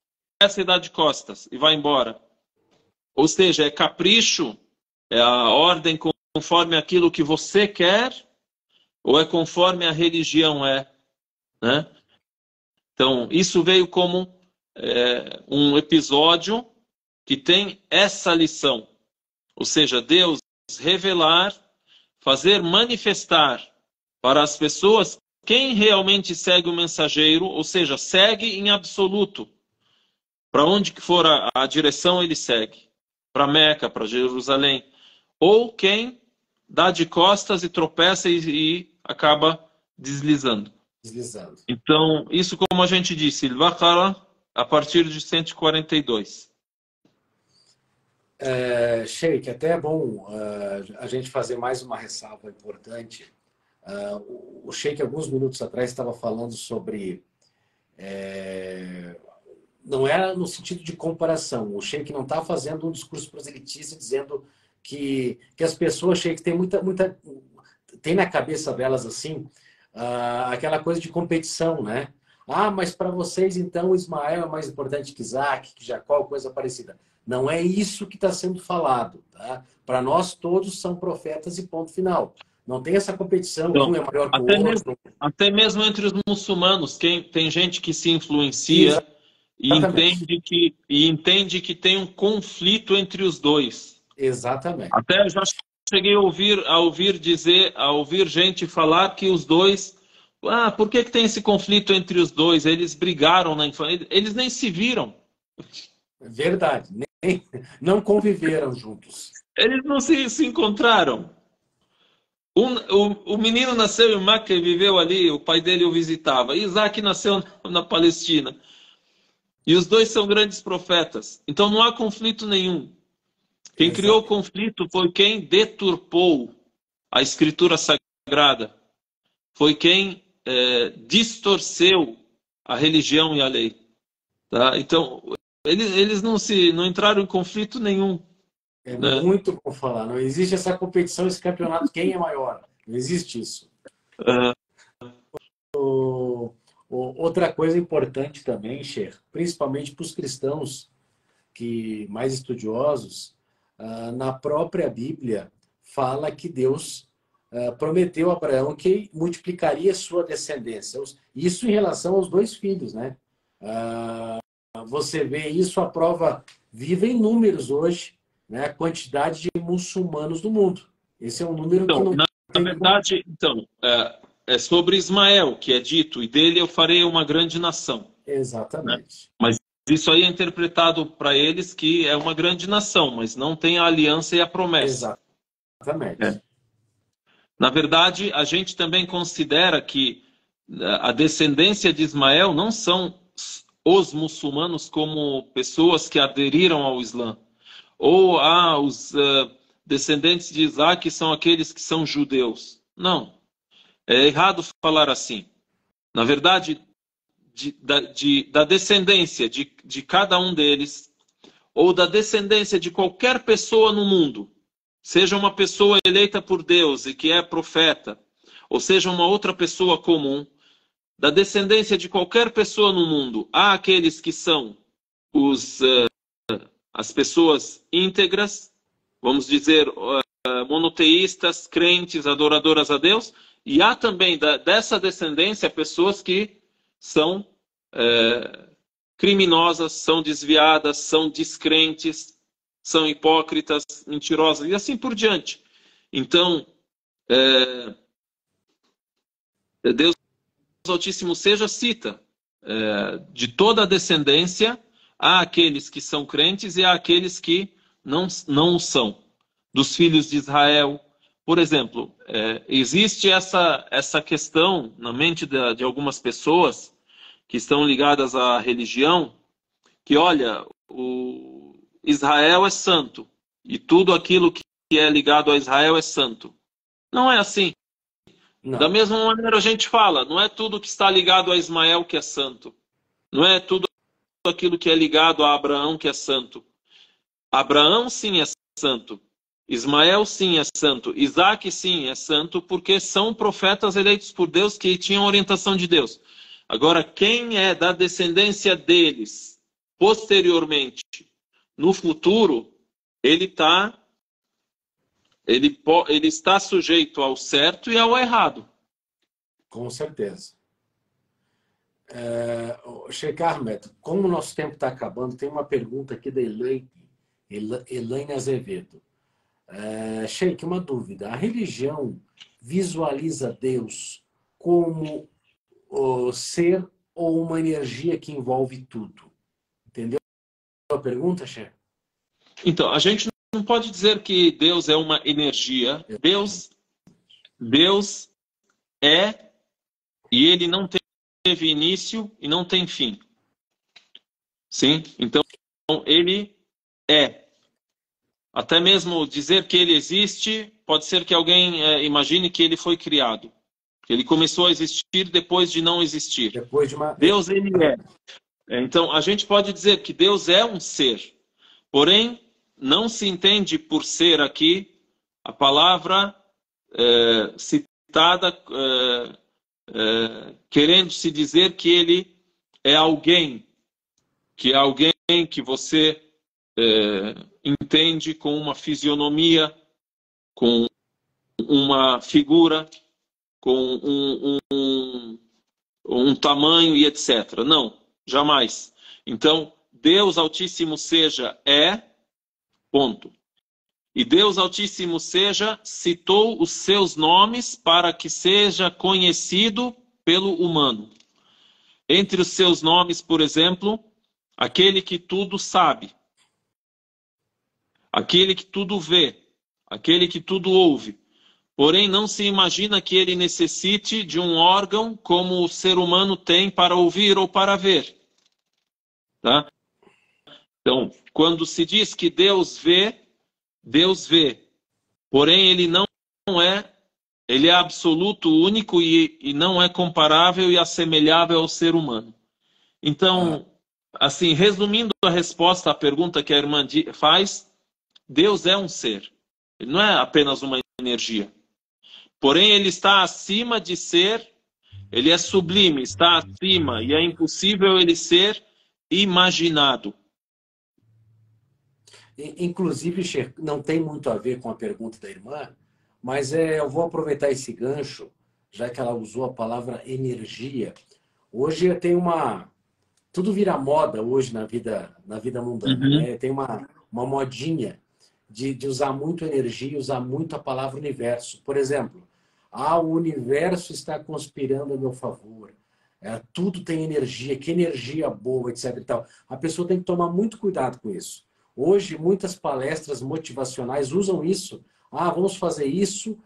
e dá de costas e vai embora? Ou seja, é capricho, é a ordem conforme aquilo que você quer, ou é conforme a religião é, né? Então, isso veio como um episódio que tem essa lição. Ou seja, Deus revelar, fazer manifestar para as pessoas quem realmente segue o mensageiro, ou seja, segue em absoluto. Para onde que for a direção, ele segue. Para Meca, para Jerusalém. Ou quem dá de costas e tropeça e acaba deslizando. deslizando. Então, isso como a gente disse, Al-Baqarah a partir de 142. Sheik, até é bom a gente fazer mais uma ressalva importante. O Sheik, alguns minutos atrás, estava falando sobre. Não era no sentido de comparação. O Sheik não está fazendo um discurso proselitista dizendo que as pessoas, Sheik, tem na cabeça delas assim, aquela coisa de competição, né? Ah, mas para vocês, então, Ismael é mais importante que Isaac, que Jacó, coisa parecida. Não é isso que está sendo falado. Tá? Para nós, todos são profetas e ponto final. Não tem essa competição que Então, um é maior que o até mesmo, outro. até mesmo entre os muçulmanos, tem gente que se influencia Exatamente. e entende que tem um conflito entre os dois. Exatamente. Até já cheguei a ouvir gente falar que os dois, por que tem esse conflito entre os dois? Eles brigaram na infância, eles nem se viram. Verdade. Não conviveram juntos. Eles não se encontraram. O menino nasceu em Meca e viveu ali, o pai dele o visitava. Isaac nasceu na Palestina. E os dois são grandes profetas. Então não há conflito nenhum. Quem criou o Exato. conflito foi quem deturpou a Escritura Sagrada. Foi quem distorceu a religião e a lei. Tá? Então, eles não entraram em conflito nenhum. É Né? muito bom falar. Não existe essa competição, esse campeonato, quem é maior. Não existe isso. Uh, Outra coisa importante também, Cher, principalmente para os cristãos que mais estudiosos, na própria Bíblia fala que Deus prometeu a Abraão que multiplicaria sua descendência. Isso em relação aos dois filhos, né? Você vê isso a prova viva em números hoje, né? A quantidade de muçulmanos no mundo. Esse é um número que então, não na tem como... verdade, é sobre Ismael que é dito, e dele eu farei uma grande nação. Né? Exatamente. Mas isso aí é interpretado para eles que é uma grande nação, mas não tem a aliança e a promessa. É. Exatamente. Na verdade, a gente também considera que a descendência de Ismael não são os muçulmanos como pessoas que aderiram ao Islã. Ou os descendentes de Isaac são aqueles que são judeus. Não. É errado falar assim. Na verdade, da descendência de cada um deles, ou da descendência de qualquer pessoa no mundo, seja uma pessoa eleita por Deus e que é profeta, ou seja uma outra pessoa comum, da descendência de qualquer pessoa no mundo, há aqueles que são as pessoas íntegras, vamos dizer, monoteístas, crentes, adoradoras a Deus, e há também dessa descendência pessoas que são criminosas, são desviadas, são descrentes, são hipócritas, mentirosas e assim por diante. Então, Deus Altíssimo seja cita de toda a descendência, há aqueles que são crentes e há aqueles que não o são. Dos filhos de Israel, por exemplo, existe essa questão na mente de algumas pessoas que estão ligadas à religião, que olha, o Israel é santo e tudo aquilo que é ligado a Israel é santo. Não é assim. Da Não. mesma maneira a gente fala, não é tudo que está ligado a Ismael que é santo. Não é tudo aquilo que é ligado a Abraão que é santo. Abraão sim é santo. Ismael sim é santo. Isaac sim é santo, porque são profetas eleitos por Deus que tinham orientação de Deus. Agora, quem é da descendência deles posteriormente, no futuro, ele está sujeito ao certo e ao errado. Com certeza. Sheikh Ahmed, como o nosso tempo está acabando, tem uma pergunta aqui da Elaine Azevedo. Sheikh, uma dúvida. A religião visualiza Deus como o ser ou uma energia que envolve tudo? Entendeu a pergunta, Sheikh? Então, a gente não pode dizer que Deus é uma energia. Deus é e ele não teve início e não tem fim. Sim? Então, ele é. Até mesmo dizer que ele existe, pode ser que alguém imagine que ele foi criado. Que ele começou a existir depois de não existir. Depois de uma... Deus, ele é. Então, a gente pode dizer que Deus é um ser. Porém, não se entende por ser aqui a palavra citada querendo se dizer que ele é alguém. Que é alguém que você entende com uma fisionomia, com uma figura, com um tamanho e etc. Não, jamais. Então, Deus Altíssimo seja ponto. E Deus Altíssimo seja citou os seus nomes para que seja conhecido pelo humano. Entre os seus nomes, por exemplo, aquele que tudo sabe, aquele que tudo vê, aquele que tudo ouve. Porém, não se imagina que ele necessite de um órgão como o ser humano tem para ouvir ou para ver. Tá? Então, quando se diz que Deus vê, Deus vê. Porém, ele não é, ele é absoluto, único e não é comparável e assemelhável ao ser humano. Então, assim, resumindo a resposta à pergunta que a irmã faz, Deus é um ser. Ele não é apenas uma energia. Porém, ele está acima de ser, ele é sublime, está acima, e é impossível ele ser imaginado. Inclusive, Sheikh, não tem muito a ver com a pergunta da irmã, mas eu vou aproveitar esse gancho, já que ela usou a palavra energia. Hoje tem tudo vira moda hoje na vida mundana, né? Tem uma modinha de usar muito energia, usar muito a palavra universo. Por exemplo, o universo está conspirando a meu favor. Tudo tem energia, que energia boa, etc. E tal. A pessoa tem que tomar muito cuidado com isso. Hoje, muitas palestras motivacionais usam isso. Vamos fazer isso,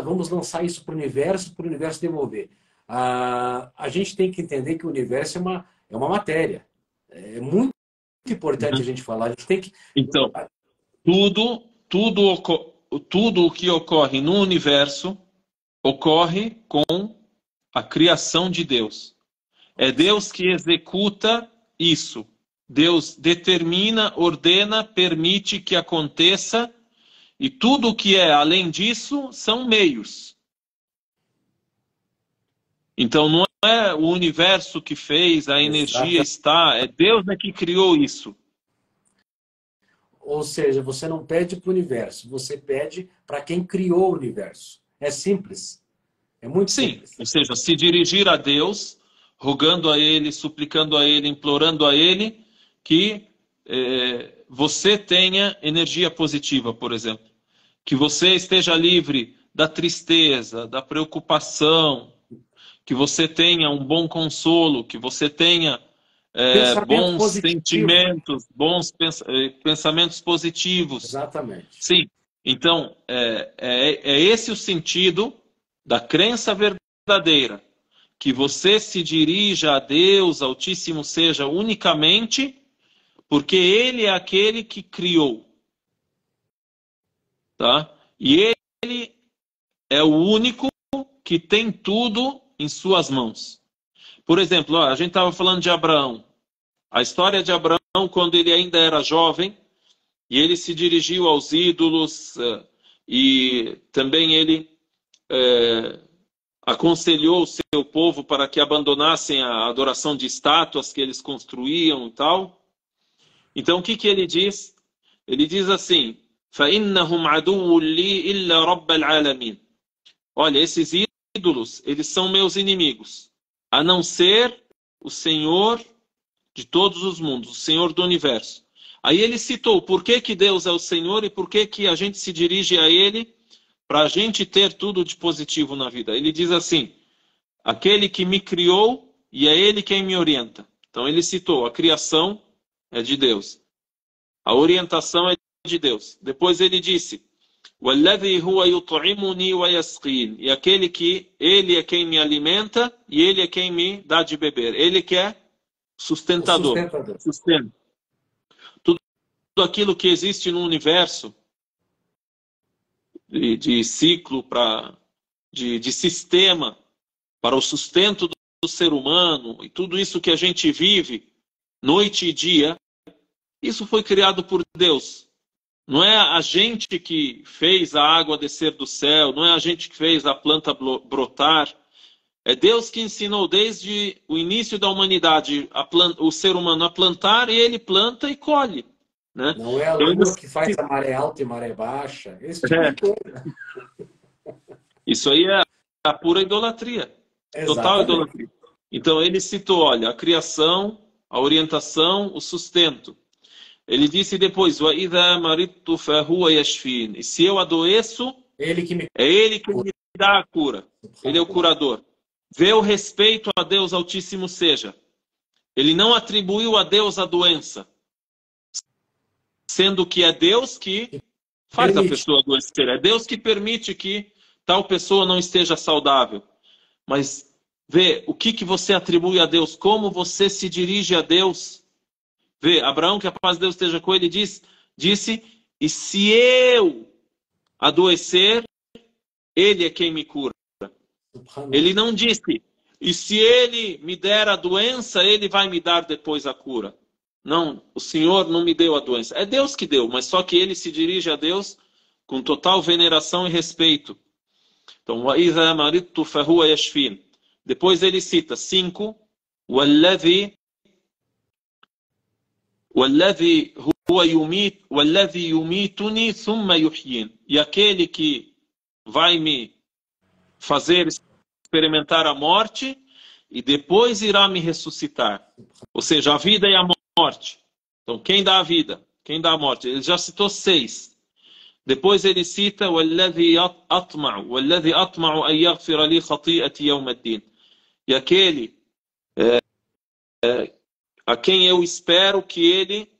vamos lançar isso para o universo devolver. A gente tem que entender que o universo é uma matéria. É muito importante a gente falar. A gente tem que... Então, tudo o que ocorre no universo ocorre com a criação de Deus. É Deus que executa isso. Deus determina, ordena, permite que aconteça, e tudo o que é além disso são meios. Então não é o universo que fez, a energia está, é Deus que criou isso. Ou seja, você não pede para o universo, você pede para quem criou o universo. É simples. É muito simples. Ou seja, se dirigir a Deus, rogando a Ele, suplicando a Ele, implorando a Ele, que você tenha energia positiva, por exemplo. Que você esteja livre da tristeza, da preocupação, que você tenha um bom consolo, que você tenha bons sentimentos, bons pensamentos positivos. Exatamente. Sim. Então, é esse o sentido da crença verdadeira. Que você se dirija a Deus, Altíssimo seja, unicamente porque Ele é aquele que criou. Tá? E Ele é o único que tem tudo em suas mãos. Por exemplo, a gente estava falando de Abraão. A história de Abraão, quando ele ainda era jovem, e ele se dirigiu aos ídolos, e também ele aconselhou o seu povo para que abandonassem a adoração de estátuas que eles construíam e tal. Então, o que ele diz? Ele diz assim, فَإِنَّهُمْ عَدُوٌّ لِي إِلَّا رَبَّ الْعَالَمِينَ. Olha, esses ídolos, eles são meus inimigos, a não ser o Senhor de todos os mundos, o Senhor do universo. Aí ele citou por que Deus é o Senhor e por que a gente se dirige a Ele para a gente ter tudo de positivo na vida. Ele diz assim, aquele que me criou e é Ele quem me orienta. Então ele citou, a criação é de Deus, a orientação é de Deus. Depois ele disse, وَالَّذِي هُوَ يُطْعِمُنِي وَيَسْقِينِ. E aquele que ele é quem me alimenta e ele é quem me dá de beber. Ele que é O sustentador. sustentador. Sustenta. Tudo aquilo que existe no universo de ciclo, de sistema para o sustento do ser humano e tudo isso que a gente vive noite e dia, isso foi criado por Deus. Não é a gente que fez a água descer do céu, não é a gente que fez a planta brotar. É Deus que ensinou desde o início da humanidade o ser humano a plantar, e ele planta e colhe. Né? Não é a lua que faz a maré alta e maré baixa. Esse tipo de coisa. Isso aí é a pura idolatria. Total Exatamente. idolatria. Então ele citou, olha, a criação, a orientação, o sustento. Ele disse depois, وَإِذَا مَرِضْتُ فَهُوَ يَشْفِينِ. E se eu adoeço, Ele que me... é ele que me dá a cura. Ele é o curador. Vê o respeito a Deus Altíssimo seja. Ele não atribuiu a Deus a doença, sendo que é Deus que faz a pessoa adoecer. É Deus que permite que tal pessoa não esteja saudável. Mas vê o que você atribui a Deus, como você se dirige a Deus. Vê, Abraão, que a paz de Deus esteja com ele, disse, e se eu adoecer, ele é quem me cura. Ele não disse, e se ele me der a doença, ele vai me dar depois a cura. Não, o Senhor não me deu a doença. É Deus que deu, mas só que ele se dirige a Deus com total veneração e respeito. Então, وَإِذَا مَرِضْتُ فَهُوَ يَشْفِينِ. Depois ele cita 5, وَالَّذِي يُمِيتُنِي ثُمَّ يُحْيِينِ. E aquele que vai me fazer experimentar a morte e depois irá me ressuscitar. Ou seja, a vida e a morte. Então, quem dá a vida? Quem dá a morte? Ele já citou 6. Depois ele cita وَالَّذِي أَطْمَعُ أَنْ يَغْفِرَ لِي خَطِيئَتِي يَوْمَ الدِّينِ. E aquele a quem eu espero que ele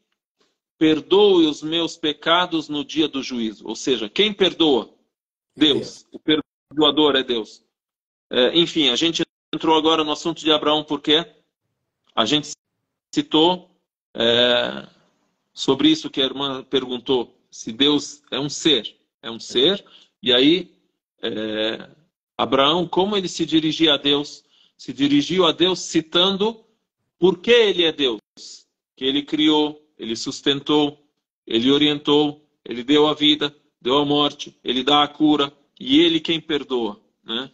perdoe os meus pecados no dia do juízo. Ou seja, quem perdoa? Deus. O perdoador é Deus. Enfim, a gente entrou agora no assunto de Abraão porque a gente citou sobre isso que a irmã perguntou, se Deus é um ser. É um ser, e aí Abraão, como ele se dirigia a Deus? Se dirigiu a Deus citando por que ele é Deus. Que ele criou, ele sustentou, ele orientou, ele deu a vida, deu a morte, ele dá a cura, e ele quem perdoa. Né?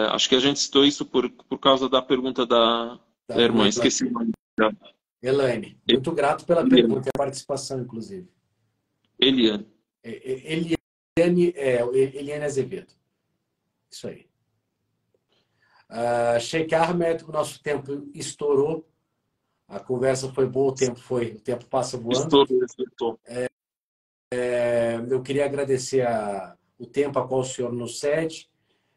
Acho que a gente citou isso por causa da pergunta da irmã. Esqueci o nome dela. Elaine. Muito grato pela pergunta e a participação, inclusive. Eliane. Eliane Azevedo. Isso aí. Sheikh Ahmed, o nosso tempo estourou. A conversa foi boa, o tempo passa voando. Estourou. Eu queria agradecer o tempo a qual o senhor nos cede.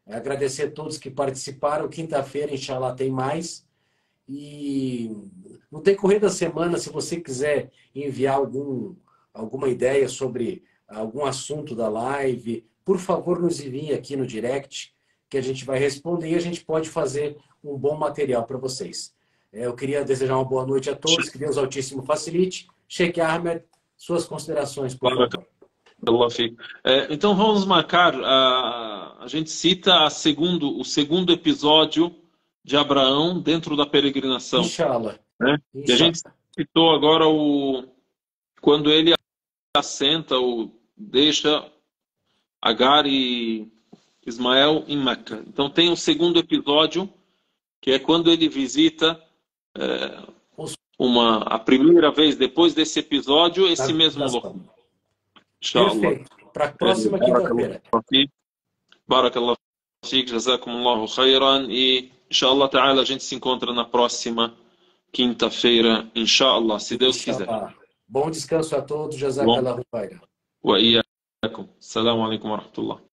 Agradecer a todos que participaram. Quinta-feira, inshallah, tem mais. E no decorrer da semana, se você quiser enviar alguma ideia sobre algum assunto da live, por favor, nos envie aqui no direct, que a gente vai responder e a gente pode fazer um bom material para vocês. Eu queria desejar uma boa noite a todos, que Deus Altíssimo facilite. Sheikh Ahmed, suas considerações, por favor. Então vamos marcar, a gente cita o segundo episódio de Abraão dentro da peregrinação. Inshallah. Né? E a gente citou agora quando ele assenta ou deixa Agar e Ismael em Meca. Então tem o segundo episódio, que é quando ele visita a primeira vez depois desse episódio, esse mesmo local. Perfeito. Para a próxima quinta-feira. Barakallahu fiik, jazakumullahu khairan. E, inshallah ta'ala, a gente se encontra na próxima quinta-feira, inshallah, se Deus quiser. Bom descanso a todos, jazakallahu khairan. Wa iyyakum. Assalamu alaikum wa rahmatullah.